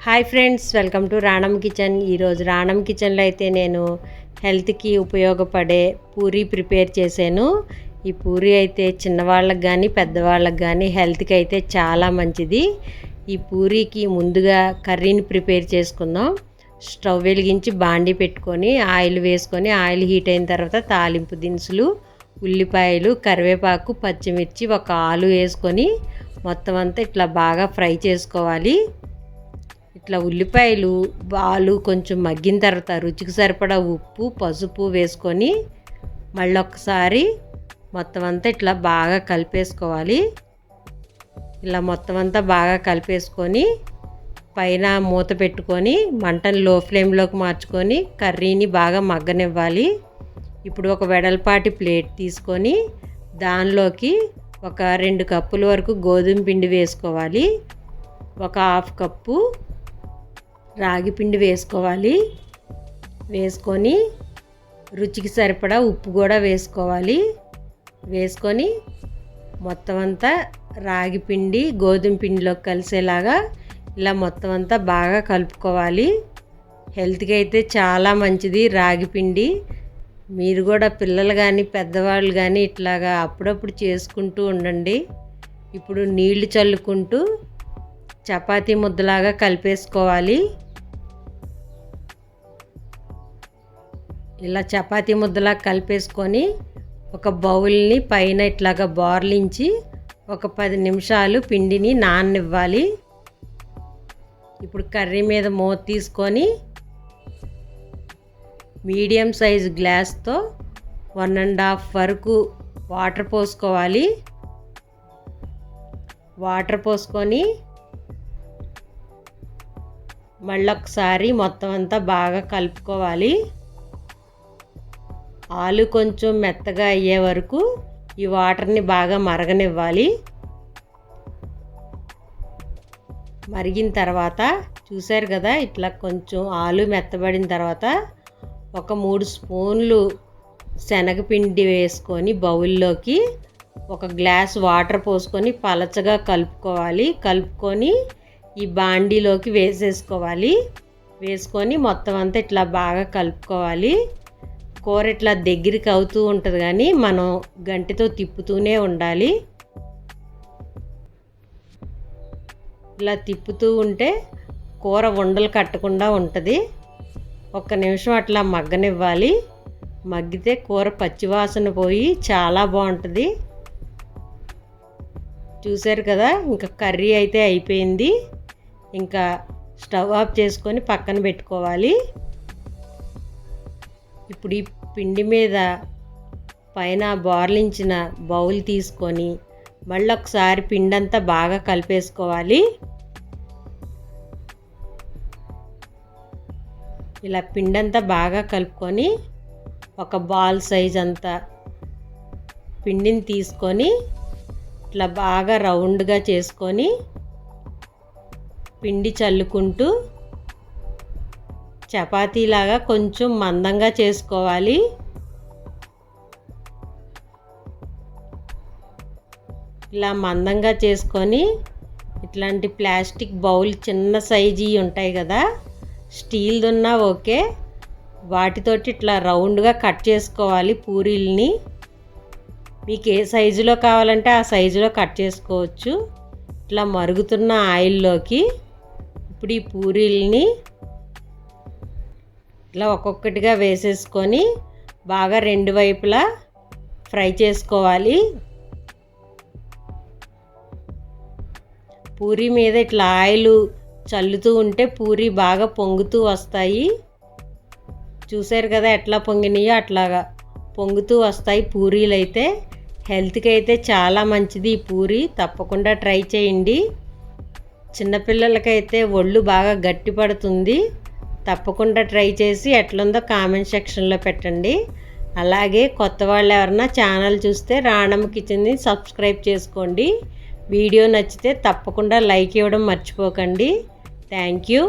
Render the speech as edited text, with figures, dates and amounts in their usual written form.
Hi friends, welcome to రాణం kitchen. ఈరోజు రాణం కిచెన్లో అయితే నేను హెల్త్కి ఉపయోగపడే పూరీ ప్రిపేర్ చేశాను. ఈ పూరీ అయితే చిన్నవాళ్ళకి కానీ పెద్దవాళ్ళకి కానీ హెల్త్కి అయితే చాలా మంచిది. ఈ పూరీకి ముందుగా కర్రీని ప్రిపేర్ చేసుకుందాం. స్టవ్ వెలిగించి బాండీ పెట్టుకొని ఆయిల్ వేసుకొని ఆయిల్ హీట్ అయిన తర్వాత తాలింపు దినుసులు, ఉల్లిపాయలు, కరివేపాకు, పచ్చిమిర్చి, ఒక ఆలు వేసుకొని మొత్తం అంతా ఇట్లా బాగా ఫ్రై చేసుకోవాలి. ఇట్లా ఉల్లిపాయలు ఆలు కొంచెం మగ్గిన తర్వాత రుచికి సరిపడా ఉప్పు, పసుపు వేసుకొని మళ్ళీ ఒకసారి మొత్తం అంతా ఇట్లా బాగా కలిపేసుకోవాలి. ఇలా మొత్తం అంతా బాగా కలిపేసుకొని పైన మూత పెట్టుకొని మంటను లో ఫ్లేమ్లోకి మార్చుకొని కర్రీని బాగా మగ్గనివ్వాలి. ఇప్పుడు ఒక వెడల్పాటి ప్లేట్ తీసుకొని దానిలోకి ఒక 2 కప్పుల వరకు గోధుమ పిండి వేసుకోవాలి. ఒక 1/2 కప్పు రాగి పిండి వేసుకోవాలి. వేసుకొని రుచికి సరిపడా ఉప్పు కూడా వేసుకోవాలి. వేసుకొని మొత్తం అంతా రాగి పిండి గోధుమ పిండిలోకి కలిసేలాగా ఇలా మొత్తం అంతా బాగా కలుపుకోవాలి. హెల్త్కి అయితే చాలా మంచిది రాగి పిండి. మీరు కూడా పిల్లలు కానీ పెద్దవాళ్ళు కానీ ఇట్లాగా అప్పుడప్పుడు చేసుకుంటూ ఉండండి. ఇప్పుడు నీళ్లు చల్లుకుంటూ చపాతీ ముద్దలాగా కలిపేసుకోవాలి. ఇలా చపాతీ ముద్దలా కలిపేసుకొని ఒక బౌల్ని పైన ఇట్లాగా బోర్లించి ఒక 10 నిమిషాలు పిండిని నాననివ్వాలి. ఇప్పుడు కర్రీ మీద మూత తీసుకొని మీడియం సైజు గ్లాస్తో 1.5 వరకు వాటర్ పోసుకోవాలి. వాటర్ పోసుకొని మళ్ళొకసారి మొత్తం అంతా బాగా కలుపుకోవాలి. ఆలు కొంచెం మెత్తగా అయ్యే వరకు ఈ వాటర్ని బాగా మరగనివ్వాలి. మరిగిన తర్వాత చూశారు కదా, ఇట్లా కొంచెం ఆలు మెత్తబడిన తర్వాత ఒక 3 స్పూన్లు శనగపిండి వేసుకొని బౌల్లోకి ఒక గ్లాస్ వాటర్ పోసుకొని పలచగా కలుపుకోవాలి. కలుపుకొని ఈ బాండీలోకి వేసేసుకోవాలి. వేసుకొని మొత్తం అంతా ఇట్లా బాగా కలుపుకోవాలి. కూర ఇట్లా దగ్గరికి అవుతూ ఉంటుంది కానీ మనం గంటెతో తిప్పుతూనే ఉండాలి. ఇలా తిప్పుతూ ఉంటే కూర ఉండలు కట్టకుండా ఉంటుంది. 1 నిమిషం అట్లా మగ్గనివ్వాలి. మగ్గితే కూర పచ్చివాసన పోయి చాలా బాగుంటుంది. చూశారు కదా, ఇంకా కర్రీ అయితే అయిపోయింది. ఇంకా స్టవ్ ఆఫ్ చేసుకొని పక్కన పెట్టుకోవాలి. ఇప్పుడు ఈ పిండి మీద పైన బోర్లించిన బౌల్ తీసుకొని మళ్ళీ ఒకసారి పిండి అంతా బాగా కలిపేసుకోవాలి. ఇలా పిండి అంతా బాగా కలుపుకొని ఒక బాల్ సైజ్ అంతా పిండిని తీసుకొని ఇట్లా బాగా రౌండ్గా చేసుకొని పిండి చల్లుకుంటూ చపాతీలాగా కొంచెం మందంగా చేసుకోవాలి. ఇలా మందంగా చేసుకొని ఇట్లాంటి ప్లాస్టిక్ బౌల్ చిన్న సైజు ఉంటాయి కదా, స్టీల్ది ఉన్నా ఓకే, వాటితోటి ఇట్లా రౌండ్గా కట్ చేసుకోవాలి పూరీల్ని. మీకు ఏ సైజులో కావాలంటే ఆ సైజులో కట్ చేసుకోవచ్చు. ఇట్లా మరుగుతున్న ఆయిల్లోకి ఇప్పుడు ఈ పూరీల్ని ఇట్లా ఒక్కొక్కటిగా వేసేసుకొని బాగా 2 వైపులా ఫ్రై చేసుకోవాలి. పూరీ మీద ఇట్లా ఆయిల్ చల్లుతూ ఉంటే పూరీ బాగా పొంగుతూ వస్తాయి. చూసారు కదా ఎట్లా పొంగినాయో, అట్లాగా పొంగుతూ వస్తాయి పూరీలు. అయితే హెల్త్కి అయితే చాలా మంచిది ఈ పూరీ. తప్పకుండా ట్రై చేయండి. చిన్నపిల్లలకైతే ఒళ్ళు బాగా గట్టిపడుతుంది. తప్పకుండా ట్రై చేసి ఎట్లుందో కామెంట్ సెక్షన్లో పెట్టండి. అలాగే కొత్త వాళ్ళు ఎవరన్నా ఛానల్ చూస్తే రాణం కిచెన్ని సబ్స్క్రైబ్ చేసుకోండి. వీడియో నచ్చితే తప్పకుండా లైక్ ఇవ్వడం మర్చిపోకండి. Thank you.